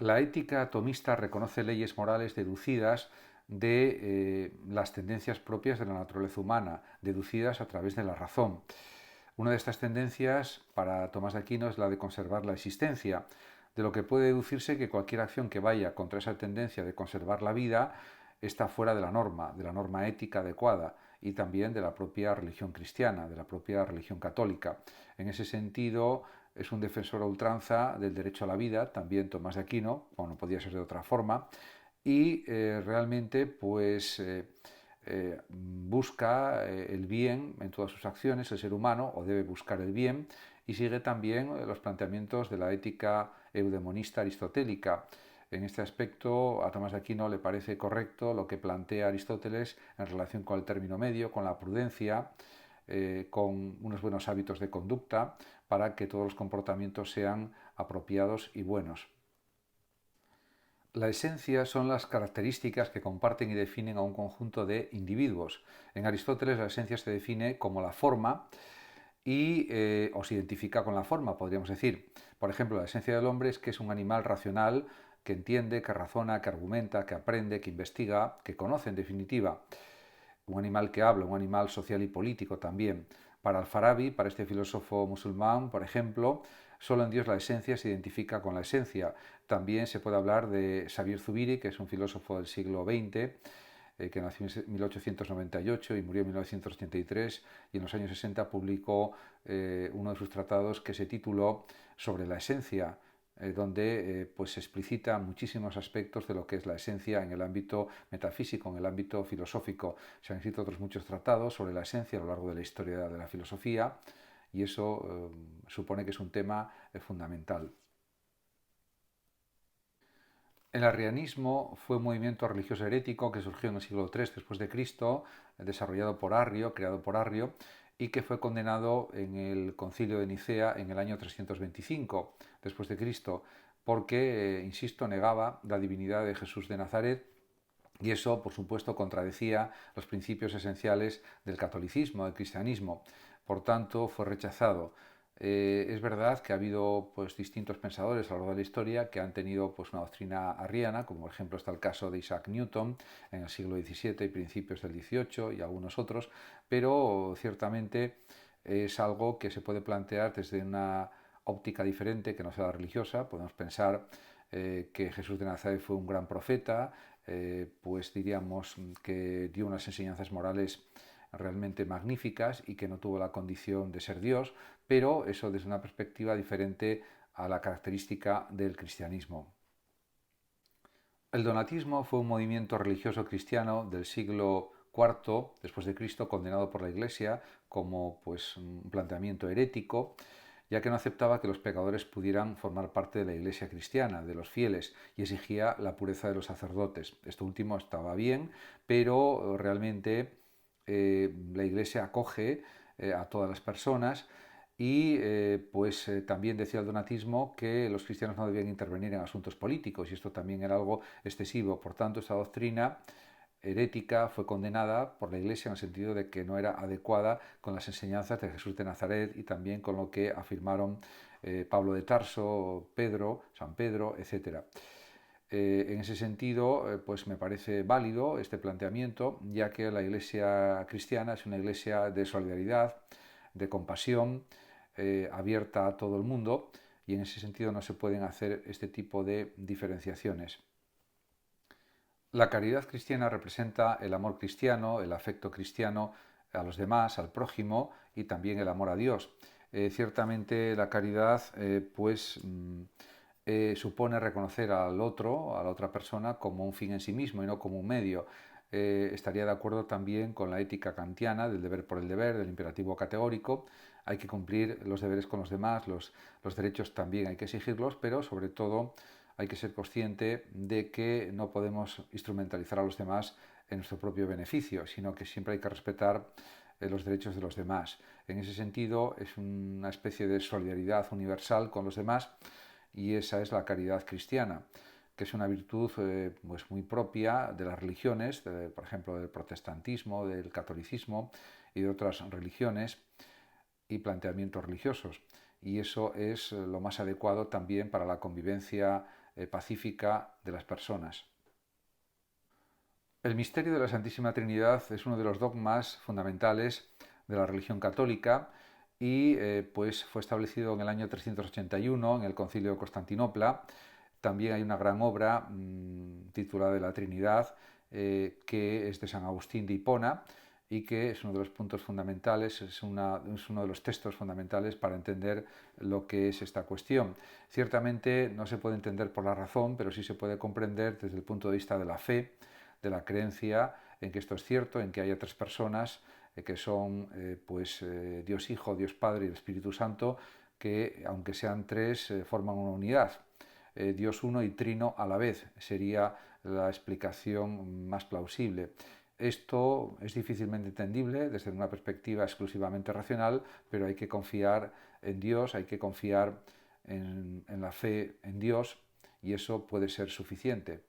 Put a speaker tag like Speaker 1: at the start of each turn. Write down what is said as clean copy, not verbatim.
Speaker 1: La ética atomista reconoce leyes morales deducidas de las tendencias propias de la naturaleza humana, deducidas a través de la razón. Una de estas tendencias, para Tomás de Aquino, es la de conservar la existencia, de lo que puede deducirse que cualquier acción que vaya contra esa tendencia de conservar la vida está fuera de la norma ética adecuada y también de la propia religión cristiana, de la propia religión católica. En ese sentido, es un defensor a ultranza del derecho a la vida, también Tomás de Aquino, como no podía ser de otra forma, y realmente busca el bien en todas sus acciones, el ser humano, o debe buscar el bien, y sigue también los planteamientos de la ética eudemonista aristotélica. En este aspecto, a Tomás de Aquino le parece correcto lo que plantea Aristóteles en relación con el término medio, con la prudencia, con unos buenos hábitos de conducta, para que todos los comportamientos sean apropiados y buenos. La esencia son las características que comparten y definen a un conjunto de individuos. En Aristóteles la esencia se define como la forma o se identifica con la forma, podríamos decir. Por ejemplo, la esencia del hombre es que es un animal racional que entiende, que razona, que argumenta, que aprende, que investiga, que conoce en definitiva. Un animal que habla, un animal social y político también. Para Al-Farabi, para este filósofo musulmán, por ejemplo, solo en Dios la esencia se identifica con la esencia. También se puede hablar de Xavier Zubiri, que es un filósofo del siglo XX, que nació en 1898 y murió en 1983, y en los años 60 publicó uno de sus tratados que se tituló Sobre la esencia, donde pues se explicitan muchísimos aspectos de lo que es la esencia en el ámbito metafísico, en el ámbito filosófico. Se han escrito otros muchos tratados sobre la esencia a lo largo de la historia de la filosofía, y eso supone que es un tema fundamental. El arrianismo fue un movimiento religioso herético que surgió en el siglo III después de Cristo, desarrollado por Arrio, creado por Arrio, y que fue condenado en el Concilio de Nicea en el año 325 después de Cristo, porque, insisto, negaba la divinidad de Jesús de Nazaret, y eso, por supuesto, contradecía los principios esenciales del catolicismo, del cristianismo. Por tanto, fue rechazado. Es verdad que ha habido pues, distintos pensadores a lo largo de la historia que han tenido pues, una doctrina arriana, como por ejemplo está el caso de Isaac Newton en el siglo XVII y principios del XVIII y algunos otros, pero ciertamente es algo que se puede plantear desde una óptica diferente que no sea la religiosa. Podemos pensar que Jesús de Nazaret fue un gran profeta, pues diríamos que dio unas enseñanzas morales realmente magníficas y que no tuvo la condición de ser Dios, pero eso desde una perspectiva diferente a la característica del cristianismo. El donatismo fue un movimiento religioso cristiano del siglo IV después de Cristo, condenado por la Iglesia como pues, un planteamiento herético, ya que no aceptaba que los pecadores pudieran formar parte de la Iglesia cristiana, de los fieles, y exigía la pureza de los sacerdotes. Esto último estaba bien, pero realmente la Iglesia acoge a todas las personas, y también decía el donatismo que los cristianos no debían intervenir en asuntos políticos, y esto también era algo excesivo. Por tanto, esta doctrina herética fue condenada por la Iglesia en el sentido de que no era adecuada con las enseñanzas de Jesús de Nazaret y también con lo que afirmaron Pablo de Tarso, Pedro, San Pedro, etc. En ese sentido, pues me parece válido este planteamiento, ya que la Iglesia cristiana es una iglesia de solidaridad, de compasión, abierta a todo el mundo, y en ese sentido no se pueden hacer este tipo de diferenciaciones. La caridad cristiana representa el amor cristiano, el afecto cristiano a los demás, al prójimo, y también el amor a Dios. Ciertamente la caridad supone reconocer al otro, a la otra persona, como un fin en sí mismo y no como un medio. Estaría de acuerdo también con la ética kantiana del deber por el deber, del imperativo categórico. Hay que cumplir los deberes con los demás, los derechos también hay que exigirlos, pero sobre todo hay que ser consciente de que no podemos instrumentalizar a los demás en nuestro propio beneficio, sino que siempre hay que respetar los derechos de los demás. En ese sentido, es una especie de solidaridad universal con los demás, y esa es la caridad cristiana, que es una virtud pues muy propia de las religiones, por ejemplo del protestantismo, del catolicismo y de otras religiones y planteamientos religiosos. Y eso es lo más adecuado también para la convivencia pacífica de las personas. El misterio de la Santísima Trinidad es uno de los dogmas fundamentales de la religión católica y pues fue establecido en el año 381 en el Concilio de Constantinopla. También hay una gran obra titulada de la Trinidad que es de San Agustín de Hipona y que es uno de los puntos fundamentales, es uno de los textos fundamentales para entender lo que es esta cuestión. Ciertamente no se puede entender por la razón, pero sí se puede comprender desde el punto de vista de la fe, de la creencia en que esto es cierto, en que haya tres personas que son Dios Hijo, Dios Padre y el Espíritu Santo, que aunque sean tres forman una unidad. Dios uno y trino a la vez sería la explicación más plausible. Esto es difícilmente entendible desde una perspectiva exclusivamente racional, pero hay que confiar en Dios, hay que confiar en la fe en Dios y eso puede ser suficiente.